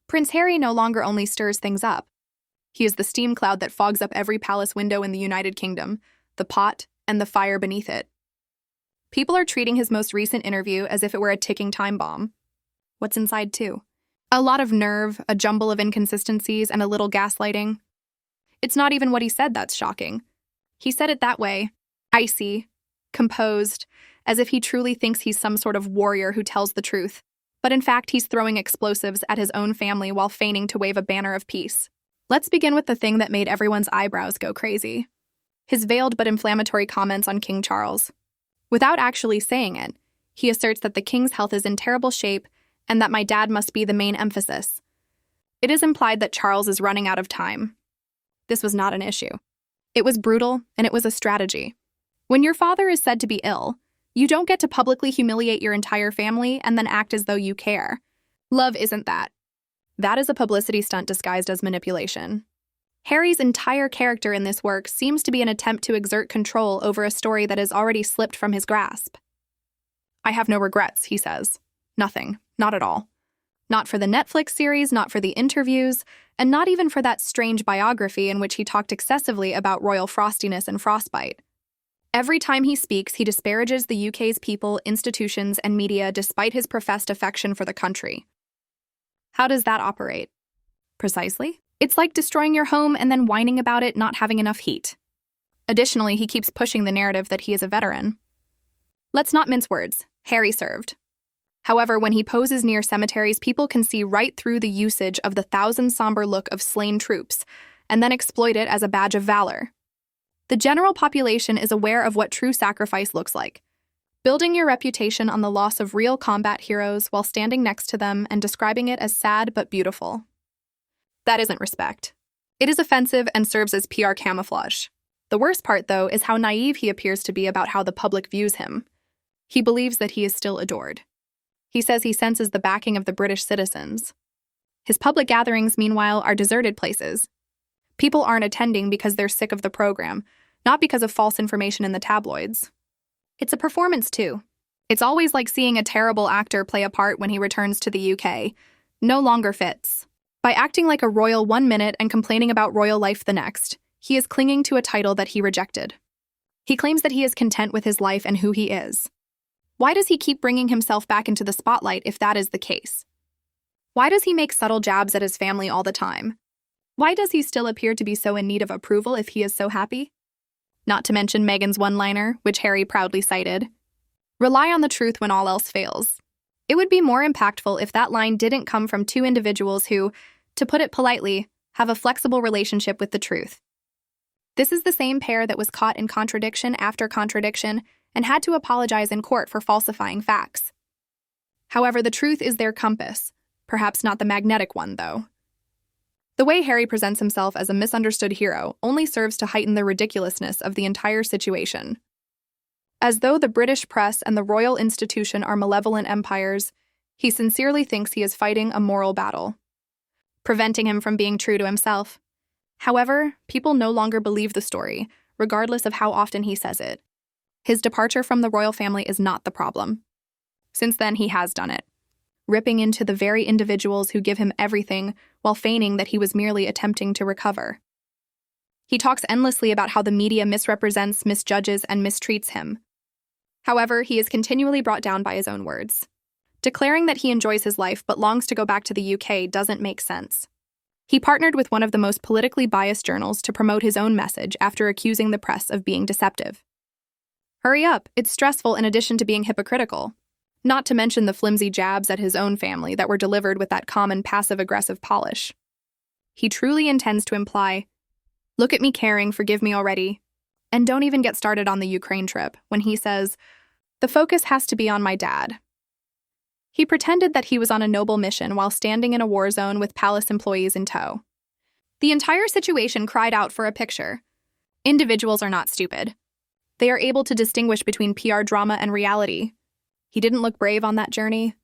Prince Harry no longer only stirs things up. He is the steam cloud that fogs up every palace window in the United Kingdom, the pot, and the fire beneath it. People are treating his most recent interview as if it were a ticking time bomb. What's inside, too? A lot of nerve, a jumble of inconsistencies, and a little gaslighting. It's not even what he said that's shocking. He said it that way, icy, composed, as if he truly thinks he's some sort of warrior who tells the truth. But in fact, he's throwing explosives at his own family while feigning to wave a banner of peace. Let's begin with the thing that made everyone's eyebrows go crazy. His veiled but inflammatory comments on King Charles. Without actually saying it, he asserts that the king's health is in terrible shape and that my dad must be the main emphasis. It is implied that Charles is running out of time. This was not an issue. It was brutal, and it was a strategy. When your father is said to be ill, you don't get to publicly humiliate your entire family and then act as though you care. Love isn't that. That is a publicity stunt disguised as manipulation. Harry's entire character in this work seems to be an attempt to exert control over a story that has already slipped from his grasp. I have no regrets, he says. Nothing. Not at all. Not for the Netflix series, not for the interviews, and not even for that strange biography in which he talked excessively about royal frostiness and frostbite. Every time he speaks, he disparages the UK's people, institutions, and media despite his professed affection for the country. How does that operate? Precisely. It's like destroying your home and then whining about it not having enough heat. Additionally, he keeps pushing the narrative that he is a veteran. Let's not mince words. Harry served. However, when he poses near cemeteries, people can see right through the usage of the thousand-somber look of slain troops and then exploit it as a badge of valor. The general population is aware of what true sacrifice looks like. Building your reputation on the loss of real combat heroes while standing next to them and describing it as sad but beautiful. That isn't respect. It is offensive and serves as PR camouflage. The worst part, though, is how naive he appears to be about how the public views him. He believes that he is still adored. He says he senses the backing of the British citizens. His public gatherings, meanwhile, are deserted places. People aren't attending because they're sick of the program, not because of false information in the tabloids. It's a performance, too. It's always like seeing a terrible actor play a part when he returns to the UK. No longer fits. By acting like a royal 1 minute and complaining about royal life the next, he is clinging to a title that he rejected. He claims that he is content with his life and who he is. Why does he keep bringing himself back into the spotlight if that is the case? Why does he make subtle jabs at his family all the time? Why does he still appear to be so in need of approval if he is so happy? Not to mention Meghan's one-liner, which Harry proudly cited. Rely on the truth when all else fails. It would be more impactful if that line didn't come from two individuals who, to put it politely, have a flexible relationship with the truth. This is the same pair that was caught in contradiction after contradiction and had to apologize in court for falsifying facts. However, the truth is their compass, perhaps not the magnetic one, though. The way Harry presents himself as a misunderstood hero only serves to heighten the ridiculousness of the entire situation. As though the British press and the royal institution are malevolent empires, he sincerely thinks he is fighting a moral battle, preventing him from being true to himself. However, people no longer believe the story, regardless of how often he says it. His departure from the royal family is not the problem. Since then, he has done it, ripping into the very individuals who give him everything while feigning that he was merely attempting to recover. He talks endlessly about how the media misrepresents, misjudges, and mistreats him. However, he is continually brought down by his own words. Declaring that he enjoys his life but longs to go back to the UK doesn't make sense. He partnered with one of the most politically biased journals to promote his own message after accusing the press of being deceptive. Hurry up, it's stressful in addition to being hypocritical. Not to mention the flimsy jabs at his own family that were delivered with that common passive-aggressive polish. He truly intends to imply, "Look at me caring, forgive me already." And don't even get started on the Ukraine trip, when he says, "The focus has to be on my dad." He pretended that he was on a noble mission while standing in a war zone with palace employees in tow. The entire situation cried out for a picture. Individuals are not stupid. They are able to distinguish between PR drama and reality. He didn't look brave on that journey.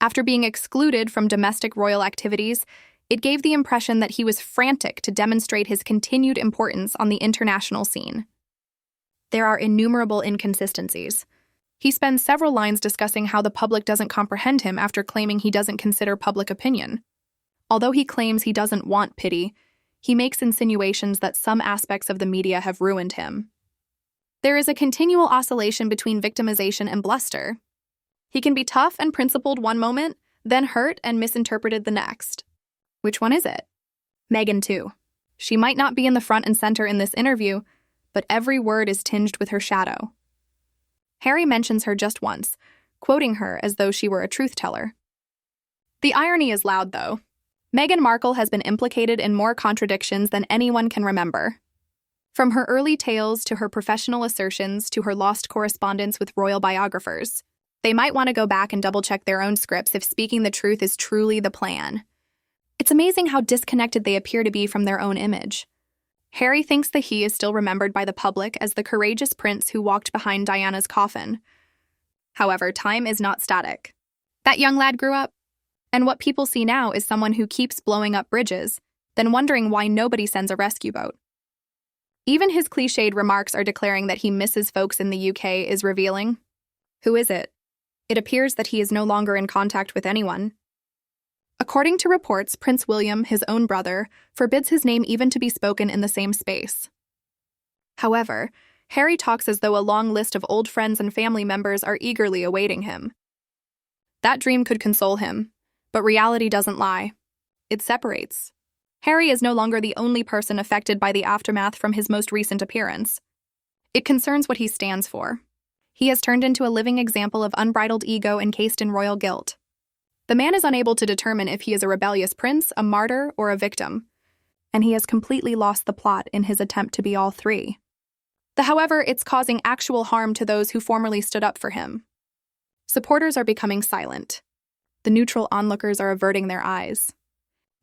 After being excluded from domestic royal activities, it gave the impression that he was frantic to demonstrate his continued importance on the international scene. There are innumerable inconsistencies. He spends several lines discussing how the public doesn't comprehend him after claiming he doesn't consider public opinion. Although he claims he doesn't want pity, he makes insinuations that some aspects of the media have ruined him. There is a continual oscillation between victimization and bluster. He can be tough and principled one moment, then hurt and misinterpreted the next. Which one is it? Meghan, too. She might not be in the front and center in this interview, but every word is tinged with her shadow. Harry mentions her just once, quoting her as though she were a truth-teller. The irony is loud, though. Meghan Markle has been implicated in more contradictions than anyone can remember. From her early tales to her professional assertions to her lost correspondence with royal biographers, they might want to go back and double-check their own scripts if speaking the truth is truly the plan. It's amazing how disconnected they appear to be from their own image. Harry thinks that he is still remembered by the public as the courageous prince who walked behind Diana's coffin. However, time is not static. That young lad grew up, and what people see now is someone who keeps blowing up bridges, then wondering why nobody sends a rescue boat. Even his cliched remarks are declaring that he misses folks in the UK is revealing. Who is it? It appears that he is no longer in contact with anyone. According to reports, Prince William, his own brother, forbids his name even to be spoken in the same space. However, Harry talks as though a long list of old friends and family members are eagerly awaiting him. That dream could console him, but reality doesn't lie. It separates. Harry is no longer the only person affected by the aftermath from his most recent appearance. It concerns what he stands for. He has turned into a living example of unbridled ego encased in royal guilt. The man is unable to determine if he is a rebellious prince, a martyr, or a victim, and he has completely lost the plot in his attempt to be all three. However, it's causing actual harm to those who formerly stood up for him. Supporters are becoming silent. The neutral onlookers are averting their eyes.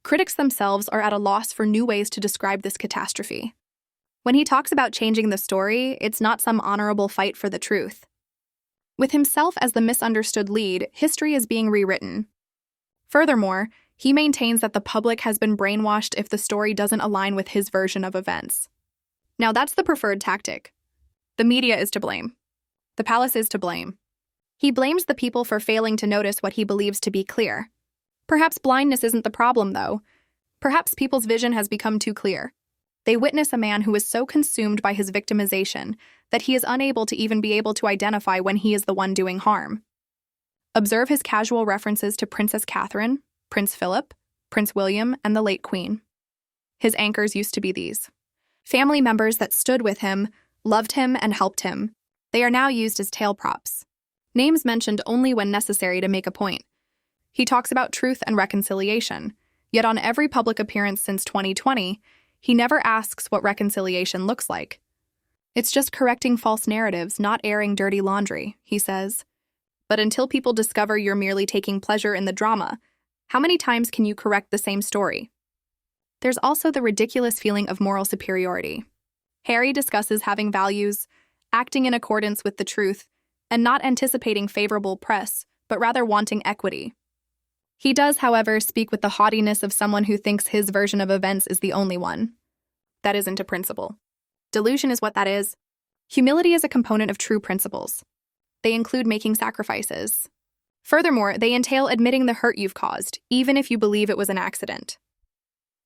Critics themselves are at a loss for new ways to describe this catastrophe. When he talks about changing the story, it's not some honorable fight for the truth. With himself as the misunderstood lead, history is being rewritten. Furthermore, he maintains that the public has been brainwashed if the story doesn't align with his version of events. Now that's the preferred tactic. The media is to blame. The palace is to blame. He blames the people for failing to notice what he believes to be clear. Perhaps blindness isn't the problem, though. Perhaps people's vision has become too clear. They witness a man who is so consumed by his victimization that he is unable to even be able to identify when he is the one doing harm. Observe his casual references to Princess Catherine, Prince Philip, Prince William, and the late Queen. His anchors used to be these. Family members that stood with him, loved him, and helped him. They are now used as tail props. Names mentioned only when necessary to make a point. He talks about truth and reconciliation, yet on every public appearance since 2020, he never asks what reconciliation looks like. It's just correcting false narratives, not airing dirty laundry, he says. But until people discover you're merely taking pleasure in the drama, how many times can you correct the same story? There's also the ridiculous feeling of moral superiority. Harry discusses having values, acting in accordance with the truth, and not anticipating favorable press, but rather wanting equity. He does, however, speak with the haughtiness of someone who thinks his version of events is the only one. That isn't a principle. Delusion is what that is. Humility is a component of true principles. They include making sacrifices. Furthermore, they entail admitting the hurt you've caused, even if you believe it was an accident.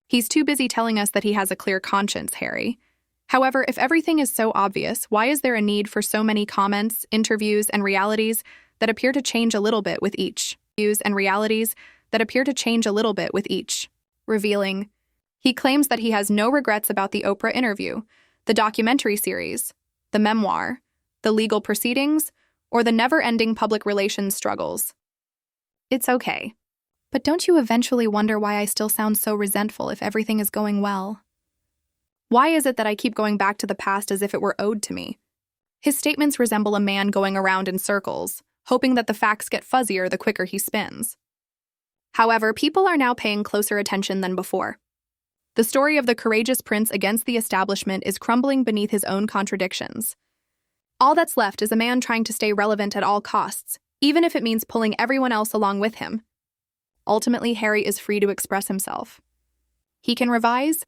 He's too busy telling us that he has a clear conscience, Harry. However, if everything is so obvious, why is there a need for so many comments, interviews, and realities that appear to change a little bit with each? Revealing. He claims that he has no regrets about the Oprah interview, the documentary series, the memoir, the legal proceedings, or the never-ending public relations struggles. It's okay. But don't you eventually wonder why I still sound so resentful if everything is going well? Why is it that I keep going back to the past as if it were owed to me? His statements resemble a man going around in circles, hoping that the facts get fuzzier the quicker he spins. However, people are now paying closer attention than before. The story of the courageous prince against the establishment is crumbling beneath his own contradictions. All that's left is a man trying to stay relevant at all costs, even if it means pulling everyone else along with him. Ultimately, Harry is free to express himself. He can revise,